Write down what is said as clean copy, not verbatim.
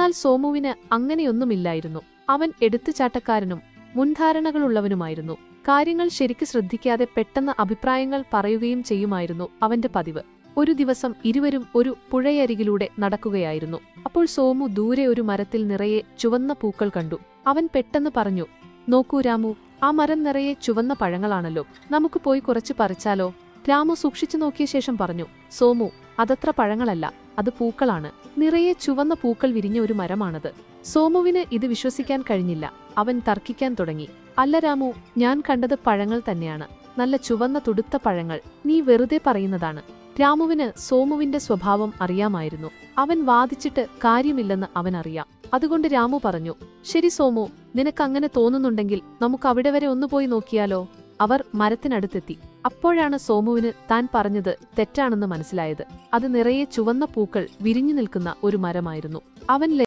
എന്നാൽ സോമുവിന് അങ്ങനെയൊന്നുമില്ലായിരുന്നു. അവൻ എടുത്തുചാട്ടക്കാരനും മുൻധാരണകളുള്ളവനുമായിരുന്നു. കാര്യങ്ങൾ ശരിക്ക് ശ്രദ്ധിക്കാതെ പെട്ടെന്ന് അഭിപ്രായങ്ങൾ പറയുകയും ചെയ്യുമായിരുന്നു അവന്റെ പതിവ്. ഒരു ദിവസം ഇരുവരും ഒരു പുഴയരികിലൂടെ നടക്കുകയായിരുന്നു. അപ്പോൾ സോമു ദൂരെ ഒരു മരത്തിൽ നിറയെ ചുവന്ന പൂക്കൾ കണ്ടു. അവൻ പെട്ടെന്ന് പറഞ്ഞു, "നോക്കൂ രാമു, ആ മരം നിറയെ ചുവന്ന പഴങ്ങളാണല്ലോ. നമുക്ക് പോയി കുറച്ച് പറിച്ചാലോ?" രാമു സൂക്ഷിച്ചു നോക്കിയ ശേഷം പറഞ്ഞു, "സോമു, അതത്ര പഴങ്ങളല്ല, അത് പൂക്കളാണ്. നിറയെ ചുവന്ന പൂക്കൾ വിരിഞ്ഞ ഒരു മരമാണത്." സോമുവിന് ഇത് വിശ്വസിക്കാൻ കഴിഞ്ഞില്ല. അവൻ തർക്കിക്കാൻ തുടങ്ങി. "അല്ല രാമു, ഞാൻ കണ്ടത് പഴങ്ങൾ തന്നെയാണ്. നല്ല ചുവന്ന തുടുത്ത പഴങ്ങൾ. നീ വെറുതെ പറയുന്നതാണ്." രാമുവിന് സോമുവിന്റെ സ്വഭാവം അറിയാമായിരുന്നു. അവൻ വാദിച്ചിട്ട് കാര്യമില്ലെന്ന് അവനറിയാം. അതുകൊണ്ട് രാമു പറഞ്ഞു, "ശരി സോമു, നിനക്കങ്ങനെ തോന്നുന്നുണ്ടെങ്കിൽ നമുക്ക് അവിടെ വരെ ഒന്ന് പോയി നോക്കിയാലോ?" അവർ മരത്തിനടുത്തെത്തി. അപ്പോഴാണ് സോമുവിന് താൻ പറഞ്ഞത് തെറ്റാണെന്ന് മനസ്സിലായത്. അത് നിറയെ ചുവന്ന പൂക്കൾ വിരിഞ്ഞു നിൽക്കുന്ന ഒരു മരമായിരുന്നു. അവൻ